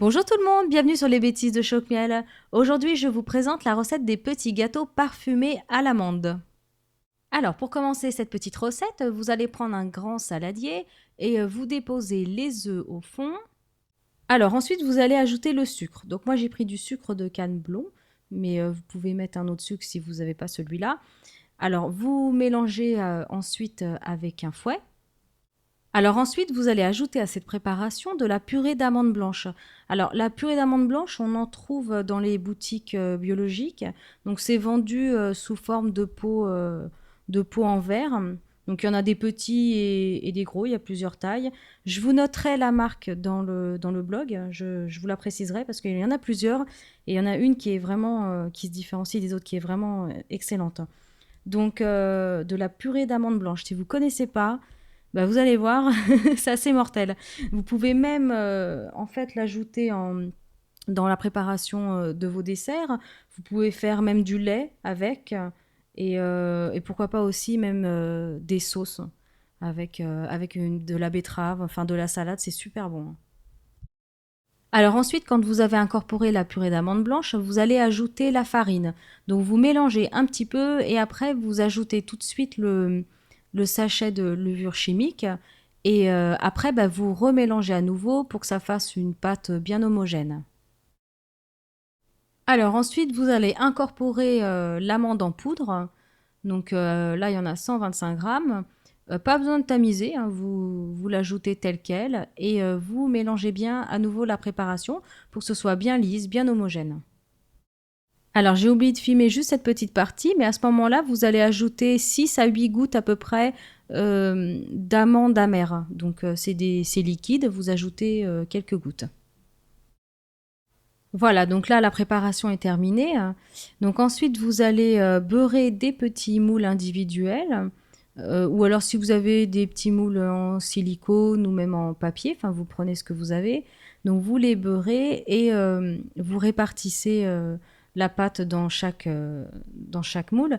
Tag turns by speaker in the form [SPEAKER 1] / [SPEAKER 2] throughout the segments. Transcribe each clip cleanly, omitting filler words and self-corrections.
[SPEAKER 1] Bonjour tout le monde, bienvenue sur les bêtises de Choc-Miel. Aujourd'hui, je vous présente la recette des petits gâteaux parfumés à l'amande. Alors, pour commencer cette petite recette, vous allez prendre un grand saladier et vous déposez les œufs au fond. Alors ensuite, vous allez ajouter le sucre. Donc moi, j'ai pris du sucre de canne blond, mais vous pouvez mettre un autre sucre si vous n'avez pas celui-là. Alors, vous mélangez ensuite avec un fouet. Alors ensuite, vous allez ajouter à cette préparation de la purée d'amandes blanches. Alors la purée d'amandes blanches, on en trouve dans les boutiques biologiques. Donc c'est vendu sous forme de pot en verre. Donc il y en a des petits et des gros, il y a plusieurs tailles. Je vous noterai la marque dans le blog, je vous la préciserai parce qu'il y en a plusieurs. Et il y en a une qui est vraiment, qui se différencie des autres, qui est vraiment excellente. Donc de la purée d'amandes blanches, si vous ne connaissez pas, bah, vous allez voir, c'est assez mortel. Vous pouvez même en fait l'ajouter dans la préparation de vos desserts. Vous pouvez faire même du lait avec et pourquoi pas aussi même des sauces avec de la betterave, enfin de la salade, c'est super bon. Alors ensuite, quand vous avez incorporé la purée d'amandes blanches, vous allez ajouter la farine. Donc vous mélangez un petit peu et après vous ajoutez tout de suite le sachet de levure chimique et après bah, vous remélangez à nouveau pour que ça fasse une pâte bien homogène. Alors ensuite, vous allez incorporer l'amande en poudre. Donc là, il y en a 125 grammes. Pas besoin de tamiser, hein, vous l'ajoutez tel quel et vous mélangez bien à nouveau la préparation pour que ce soit bien lisse, bien homogène. Alors j'ai oublié de filmer juste cette petite partie, mais à ce moment-là, vous allez ajouter 6 à 8 gouttes à peu près d'amandes amères. Donc c'est liquide, vous ajoutez quelques gouttes. Voilà, donc là la préparation est terminée. Donc ensuite vous allez beurrer des petits moules individuels. Ou alors si vous avez des petits moules en silicone ou même en papier, enfin vous prenez ce que vous avez. Donc vous les beurrez et vous répartissez la pâte dans chaque moule.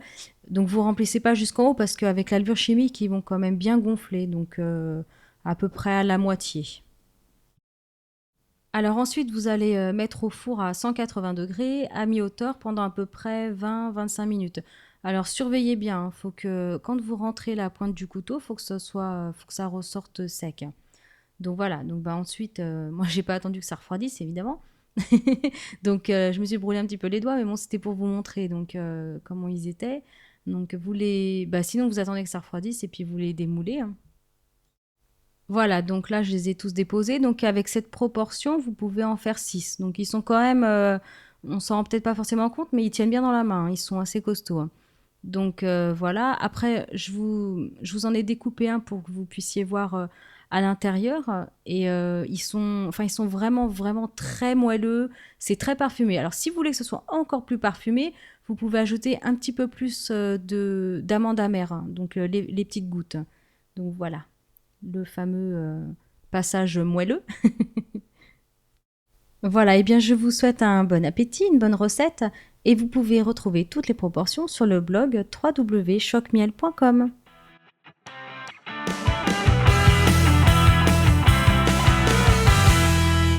[SPEAKER 1] Donc vous remplissez pas jusqu'en haut parce qu'avec la levure chimique ils vont quand même bien gonfler, donc à peu près à la moitié. Alors ensuite, vous allez mettre au four à 180 degrés à mi-hauteur pendant à peu près 20-25 minutes. Alors surveillez bien, faut que quand vous rentrez la pointe du couteau, faut que ça ressorte sec. Donc voilà, donc bah ensuite, moi j'ai pas attendu que ça refroidisse évidemment. Donc je me suis brûlé un petit peu les doigts, mais bon c'était pour vous montrer donc comment ils étaient. Donc sinon vous attendez que ça refroidisse et puis vous les démoulez, hein. Voilà, donc là, je les ai tous déposés. Donc avec cette proportion, vous pouvez en faire 6. Donc ils sont quand même, on s'en rend peut-être pas forcément compte, mais ils tiennent bien dans la main, hein. Ils sont assez costauds, hein. Donc voilà, après, je vous en ai découpé un pour que vous puissiez voir à l'intérieur. Et ils sont vraiment, vraiment très moelleux. C'est très parfumé. Alors si vous voulez que ce soit encore plus parfumé, vous pouvez ajouter un petit peu plus d'amandes amères, hein. Donc les petites gouttes. Donc voilà le fameux passage moelleux. Voilà, et bien je vous souhaite un bon appétit, une bonne recette, et vous pouvez retrouver toutes les proportions sur le blog www.chocmiel.com.